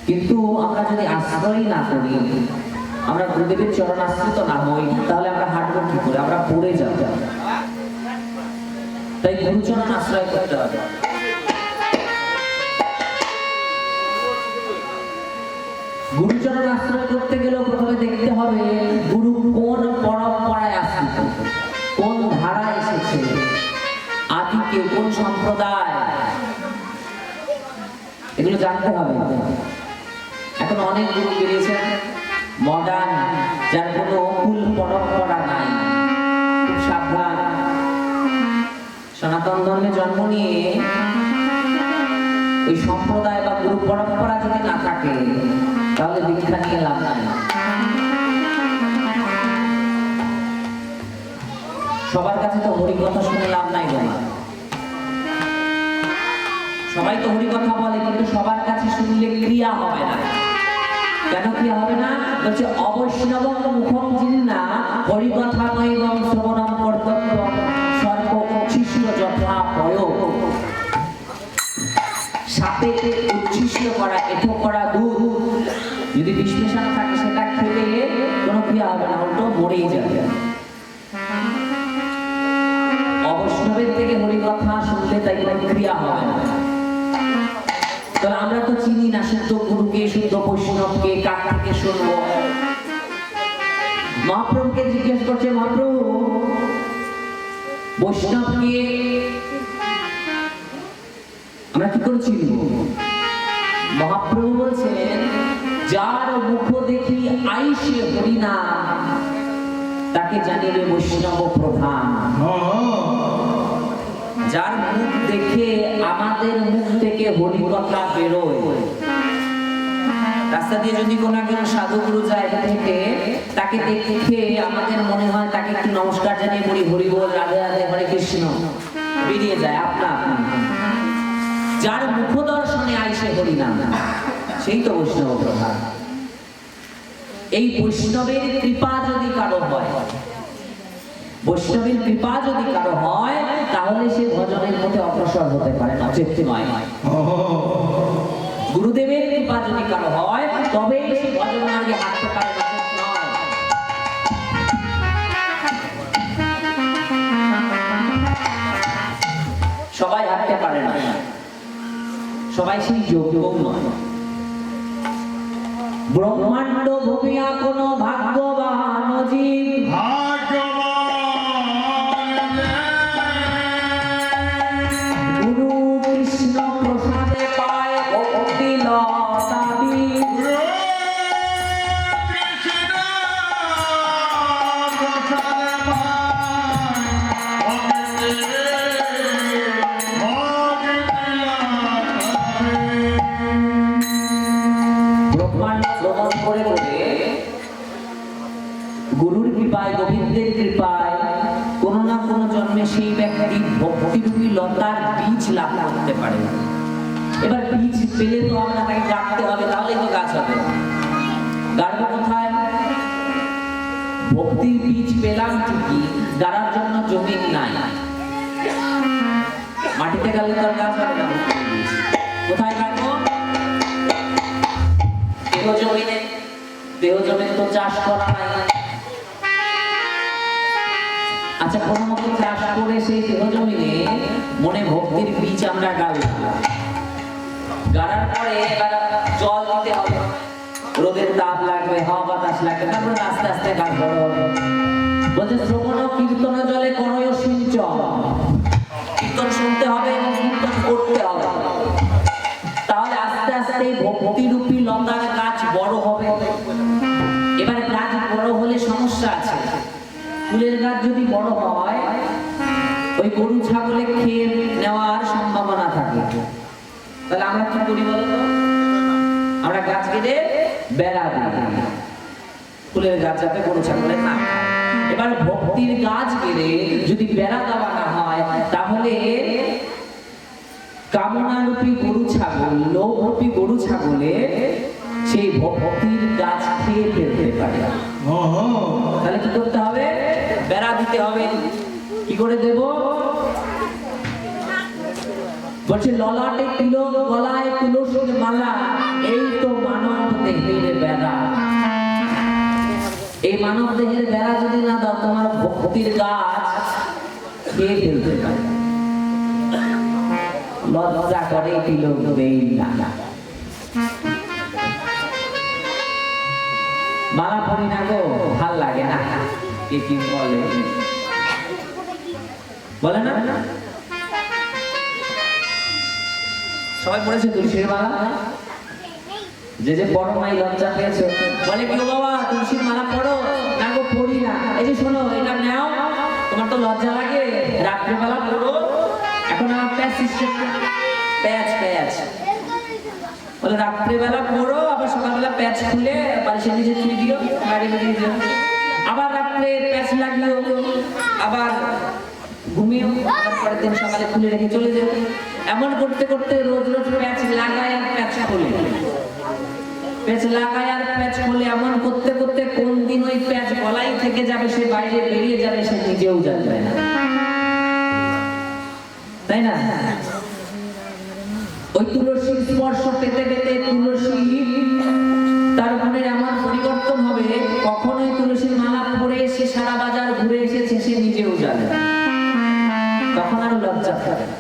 কিন্তু আমরা যদি আশ্রয় না করি, আমরা গুরুদেবের চরণ আশ্রিত না হই, তাহলে আমরা হাঁটবো কি করে? আমরা পড়ে যাব। তাই গুরুচরণ আশ্রয় করতে হবে। গুরুচরণ আশ্রয় করতে গেলেও প্রথমে দেখতে হবে গুরু কোন পরম্পরায় আশ্রিত, কোন ধারা এসেছে, আদিকে কোন সম্প্রদায়, এগুলো জানতে হবে। এখন অনেক গুরু বেরিয়েছেন মডার্ন, যার কোনো কুল পরম্পরা নাই। খুব সাবধান। সনাতন ধর্মে জন্ম নিয়ে ওই সম্প্রদায় বা গুরু পরম্পরা যদি না থাকে, তাহলে দীক্ষা নিয়ে লাভ নাই। সবার কাছে তো হরিকথা শুনে লাভ নাই বাবা। সবাই তো হরিকথা বলে, কিন্তু সবার কাছে শুনলে ক্রিয়া হবে না। কেন ক্রিয়া হবে না? বলছে অবৈষ্ণব মুখম জিন্না হরিকথা নৈবম শ্রবণম কর্তব্যম সর্ব উচ্ছিষ্ট যথা প্রয়োগ। সাথে উচ্ছিষ্ট করা, এঠো করা দুধ যদি বিষ মেশানো থাকে, সেটা খেলে কোনো ক্রিয়া হবে না, উল্টো মরেই যাবে। অবৈষ্ণবের থেকে হরিকথা শুনলে তাই কোনো ক্রিয়া হবে না। তাহলে আমরা তো চিনি না শুদ্ধ গুরুকে, শুদ্ধ বৈষ্ণবকে, কার থেকে শুনবো। মহাপ্রভুকে জিজ্ঞেস করছে, মহাপ্রভু বৈষ্ণবকে আমরা কি করে চিনব? মহাপ্রভু বলছেন, যার মুখ দেখি আইসে হরিনাম, তাকে জানিবে বৈষ্ণব প্রধান। যার মুখ দেখে আমাদের মুখ থেকে হরিকথা বেরোয়, রাস্তা দিয়ে যদি কোনো একজন সাধুগুরু যায় হেঁটে, তাকে দেখে আমাদের মনে হয় তাকে একটু নমস্কার জানিয়ে বলি হরি বল, রাধে রাধে, হরে কৃষ্ণ, বেরিয়ে যায় আপনা আপনি। যার মুখ দর্শনে আইসে হরিনাম, সেই তো বৈষ্ণব প্রধান। এই বৈষ্ণবের কৃপা যদি কারো হয়, বৈষ্ণবের কৃপা যদি কারো হয়, তাহলে সে ভজনের মধ্যে অগ্রসর হতে পারে, নচেত নয়। গুরুদেবের কৃপা যদি কারো হয়, তবে সে ভজন মার্গে হাঁটতে পারে, নচেত নয়। সবাই হাঁটতে পারে না, সবাই সেই যোগ্য নয়। ব্রহ্মাণ্ড ভূমিয়া কোন ভাগ্যবান জীব, গুরু কৃষ্ণ প্রসাদে পায় ভক্তি লতাবি। গুরুর কৃপায়, গোবিন্দের কৃপায় কোন না কোন জন্মে সেই ব্যক্তি ভক্তিরূপী লতার বীজ লাভ করতে পারে। এবার বীজ পেলে তো আমরা তাকে গাঁটতে হবে, তাহলেই তো গাছ হবে। গাড়বো কোথায়? ভক্তির বীজ পেলাম ঠিকই, গাড়ার জন্য জমি নাই। মাটিতে গেলে তো আর গাছ হবে না। কোথায় গাড়বো? দেহ জমিনে। দেহ জমিনে তো চাষ করা নাই। আচ্ছা, কোনো মতো চাষ করে সেই দেহ জমিনে মনে ভক্তির বীজ আমরা গাড়লাম। গাড়ার পরে এবার জল দিতে হবে, রোদের তাপ লাগবে, হাওয়া বাতাস লাগবে, তারপরে আস্তে আস্তে গাছ বড় হবে। বলছে শ্রবণ কীর্তন জলে করয় সিঞ্চন। কীর্তন শুনতে হবে এবং কীর্তন করতে হবে, তাহলে আস্তে আস্তে ভক্তিরূপী লতার গাছ বড় হবে। এবার গাছ বড় হলে সমস্যা আছে। ফুলের গাছ যদি বড় হয়, ওই গরু ছাগলে খেয়ে নেওয়ার সম্ভাবনা থাকে। তাহলে আমরা কি করি বলতো? আমরা গাছ কেটে বেড়া দিই, ফুলের গাছ যাতে গরু ছাগলে না খায়। এবার ভক্তির গাছ কেটে যদি বেড়া দেওয়া না হয়, তাহলে কামনারূপী গরু ছাগল, লোভরূপী গরু ছাগলে সেই ভক্তির গাছ খেয়ে ফেলতে পারে। তাহলে কি করতে হবে? বেড়া দিতে হবে। কি করে দেব? বলছে ললাটে তিলক, গলায় তুলসীর মালা, এই তো এই মানব দেহের বেড়া যদি না দাও, তোমার ভক্তির গাছ খেয়ে ফেলতে পারে। লজ্জা করে তিলক দেই না। মালা পরি না গো, ভাল লাগে না। কে কি বলে বলে না? সবাই পড়েছে তুলসীর মালা? যে বড় মাই লজ্জা পেয়েছে বলে কি বাবা তুলসীর মালা পড়ো না গো? পড়ি না। এই যে শোনো, এটা নাও, তোমার তো লজ্জা লাগে, রাত্রিবেলা পড়ো। এখন আমার প্যাচ সিস্টেম, প্যাচ বলে রাত্রিবেলা পড়ো, আবার সকালবেলা প্যাচ খুলে বালিশের নিচে ছুঁয়ে দিও, বাইরে বেরিয়ে দিও, আবার রাত্রে প্যাচ লাগিও, আবার ঘুমিও, পরের দিন সকালে খুলে রেখে চলে যাও। এমন করতে করতে রোজ প্যাচ লাগায় আর প্যাচ খোলে, প্যাচ লাগায় আর প্যাচ খোলে। এমন করতে করতে কোন দিন ওই প্যাচ গলাই থেকে যাবে, সে বাইরে বেরিয়ে যাবে, সে নিজেও জানবে না, তাই না? ওই তুলসীর স্পর্শ পেতে পেতে তুলসী তার মনের এমন পরিবর্তন হবে, কখনোই তুলসীর মালা পরে সে সারা বাজার ঘুরে এসেছে সে নিজেও জানে। তখন আর লজ্জা থাকে না।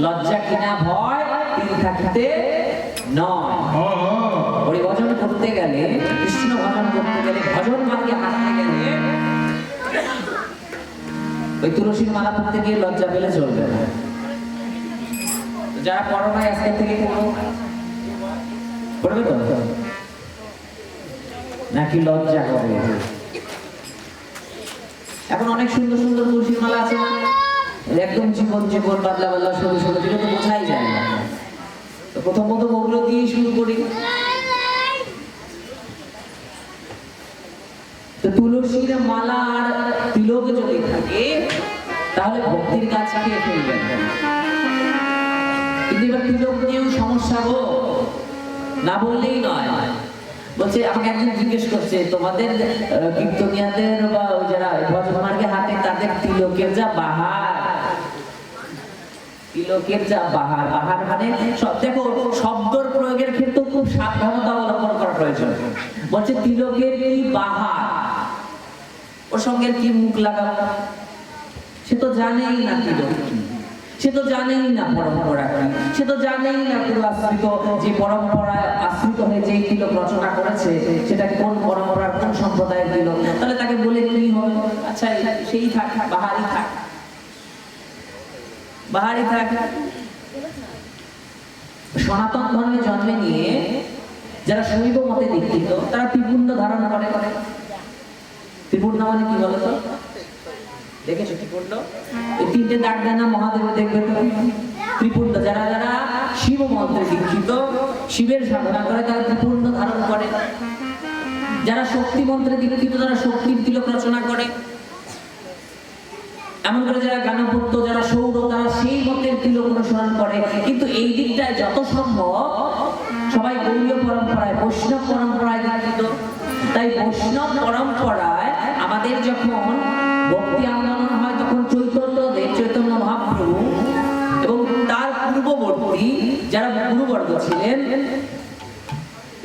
লজ্জা কিনা ভয় তিল থাকিতে নয়। ওই ভজন করতে গেলে, কৃষ্ণ ভজন করতে গেলে, ভজন মার্গে হাঁটতে গেলে ওই তুলসীর মালা পড়তে গিয়ে লজ্জা পেলে চলবে না। যারা পড়ো নাই আজকে থেকে পড়বে তো নাকি লজ্জা করে? এখন অনেক সুন্দর সুন্দর তুলসীর মালা আছে, একদম জীবন বাদলা সরু যেটা তো বোঝাই যায় না। তো প্রথম ওগুলো দিয়েই শুরু করি। তো তুলসীর মালা আর তিলক যদি থাকে তাহলে ভক্তির কাছে খেয়ে ফেলবেন। কিন্তু এবার তিলক নিয়েও সমস্যা গো, না বললেই নয়। বলছে, আমাকে একজন জিজ্ঞেস করছে, তোমাদের কীর্তনিয়াদের বা ওই যারা ভজন মার্গে হাঁটে তাদের তিলকের যা বাহার, তিলকের যা বাহার, বাহার মানে সব দেখো, শব্দর প্রয়োগের ক্ষেত্রে খুব সাবধানতা অবলম্বন করা প্রয়োজন। বলছে তিলকের কি বাহার, ওর সঙ্গে কি মুখ লাগাবো? সে তো জানেই না তিলক কি, সে তো জানেই না পরম্পরা কি, সে তো জানেই না পুরো আশ্রিত যে পরম্পরায় আশ্রিত হয়ে যে তিলক রচনা করেছে সেটা কোন পরম্পরার কোন সম্প্রদায়ের তিলক। তাহলে তাকে বলে কি হবে? আচ্ছা সেই থাক, বাহারি থাক, বাহারি থাক। সনাতন ধর্মে জন্মে নিয়ে যারা শৈব মতে দীক্ষিত তারা ত্রিপুণ্ড ধারণ করে। ত্রিপুণ্ড মানে কি বলো তো? দেখেছো ত্রিপুণ্ড? এই তিনটে দাগ দেয় না মহাদেবের, দেখবে তো ত্রিপুণ্ড। যারা যারা শিব মন্ত্রে দীক্ষিত, শিবের সাধনা করে, তারা ত্রিপুণ্ড ধারণ করে। যারা শক্তি মন্ত্রে দীক্ষিত তারা শক্তির তিলক রচনা করে। এমন করে যারা গানপত্য, যারা সৌর, তারা সেই মতের তিলক অনুসরণ করে। কিন্তু এই দিকটায় যত সম্ভব সবাই গৌড়ীয় পরম্পরায়, বৈষ্ণব পরম্পরায় দীক্ষিত। তাই বৈষ্ণব পরম্পরায় আমাদের যখন ভক্তি আন্দোলন হয় তখন চৈতন্যদেব, চৈতন্য মহাপ্রভু এবং তার পূর্ববর্তী যারা গুরুবর্গ ছিলেন,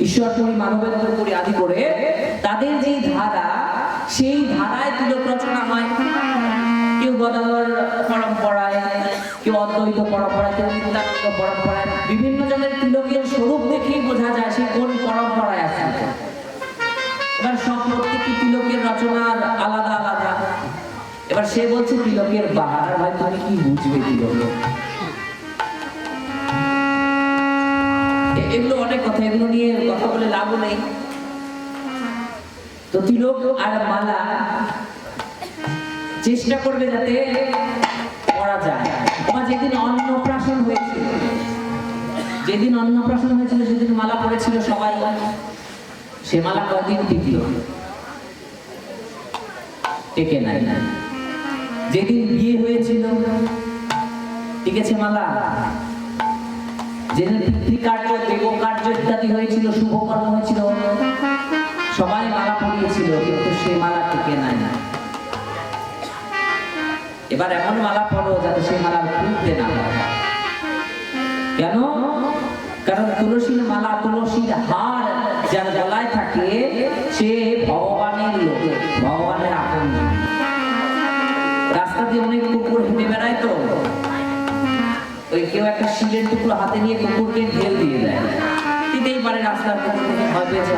ঈশ্বরপুরী, মানবেন্দ্রপুরী আদি করে, তাদের যে ধারা, সেই ধারায় তিলক রচনা হয়। কেউ গদাধর পরম্পরায়, কেউ অদ্বৈত পরম্পরায়, কেউ নিত্যানন্দ পরম্পরায়। বিভিন্ন জনের তিলকের স্বরূপ দেখেই বোঝা যায় সে কোন পরম্পরায় আছে। এবার সব প্রত্যেকটি তিলকের রচনার আলাদা আলাদা। এবার সে বলছে তিলকের বাহার, ভাই তুমি কি বুঝবে তিলকের? এগুলো অনেক কথা, এগুলো নিয়ে কথা বলে লাভ নেই। তো তিলক আর মালা চেষ্টা করবে যাতে করা যায়। তোমার যেদিন অন্নপ্রাশন হয়েছিল, যেদিন অন্নপ্রাশন হয়েছিল সেদিন মালা পড়েছিল সবাই। সে মালা কদিন টিকল? টেকে নাই। যেদিন বিয়ে হয়েছিল টিকেছে মালা? যেদিন পিতৃকার্য, দেবকার্য ইত্যাদি হয়েছিল, শুভকর্ম হয়েছিল, সবাই মালা পরিয়েছিল, কিন্তু সে মালা টিকে নাই। এবার এমন মালা পড়ো যাতে সেই মালা খুলতে না হয়। কেন? কারণ তুলসীর মালা, তুলসীর হার যার গলায় থাকে সে ভগবানের লোক, ভগবানের আপন। রাস্তা দিয়ে অনেক কুকুর হেঁটে বেড়ায়, তো ওই কেউ একটা শিলের টুকরো হাতে নিয়ে কুকুরকে ঢেল দিয়ে দেয়, দিতেই পারে, রাস্তার কুকুর থেকে ভয় পেয়েছে।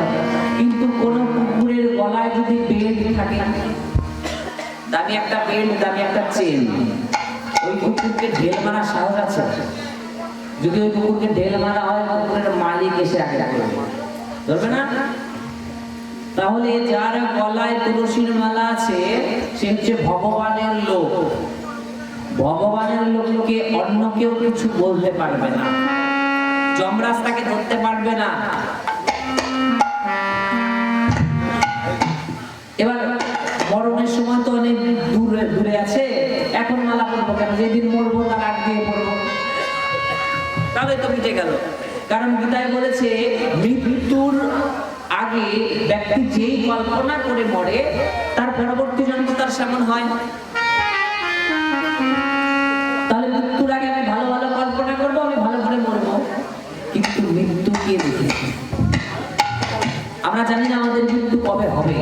কিন্তু কোন কুকুরের গলায় যদি বেল্ট থাকে, দামি একটা বেল্ট, দামি একটা চেন, ওই কুকুরকে ঢেল মারার সাহস আছে? যদি ওই কুকুরকে ঢেল মারা হয়, কুকুরের মালিক এসে আগে ধরবে না? তাহলে যার গলায় তুলসীর মালা আছে সে হচ্ছে ভগবানের লোক। ভগবানের লোককে অন্য কেউ কিছু বলতে পারবে না, যমরাজ তাকে ধরতে পারবে না। এবার মরণের সময় তো অনেক দূরে দূরে আছে, এখন মালা পরবো কেন? যেদিন মরবো তার আগ দিয়ে পরবো, তাহলে তো মিটে গেল। কারণ গীতায় বলেছে মৃত্যুর আগে ব্যক্তি যেই কল্পনা করে মরে, তার পরবর্তী জন্ম তার সেমন হয়। তাহলে মৃত্যুর আগে আমি ভালো ভালো কল্পনা করবো, আমি ভালো করে মরবো, কিন্তু মৃত্যু কে দেখেছে? আমরা জানি না আমাদের মৃত্যু কবে হবে।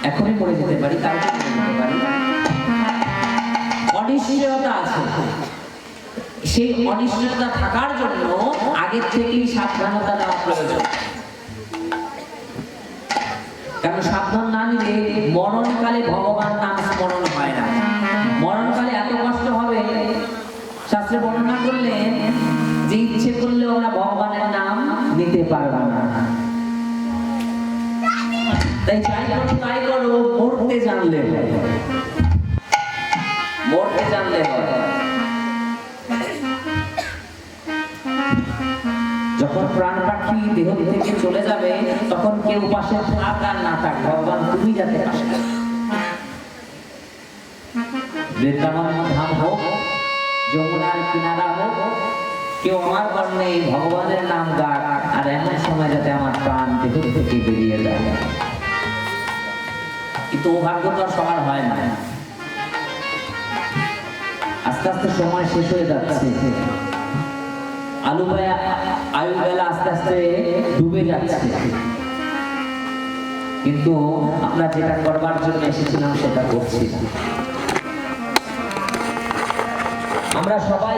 এখনই মরে যেতে পারি, কালকে মরে যেতে পারি, অনিশ্চয়তা আছে। সেই অনিশ্চয়তা থাকার জন্য আগের থেকেই সাবধানতা নেওয়া প্রয়োজন। কারণ সাবধান না নিলে মরণকালে ভগবান নাম স্মরণ হয় না। মরণকালে এত কষ্ট হবে, শাস্ত্রে বর্ণনা করলেন যে ইচ্ছে করলে ওরা ভগবানের নাম নিতে পারবে না। তাই যাই করো তাই করো, মরতে জানলে হয়, মরতে জানলে হয়। যখন প্রাণ পাখি দেহ থেকে চলে যাবে, তখন কেউ পাশে থাক আর না থাক, ভগবান তুমি যাতে পাশে থাকো। বৃন্দাবন ধাম হোক, যমুনার কিনারা হোক, কেউ আমার বর্ণে ভগবানের নাম গাক, আর এমন সময় যাতে আমার প্রাণ দেহ থেকে বেরিয়ে যায়। কিন্তু ও ভাগ্য তো আর সবার হয় না। আস্তে আস্তে সময় শেষ হয়ে যাচ্ছে, আয়ু বেলা আস্তে আস্তে ডুবে যাচ্ছে। কিন্তু আমরা যেটা করবার জন্য এসেছিলাম সেটা করছি। আমরা সবাই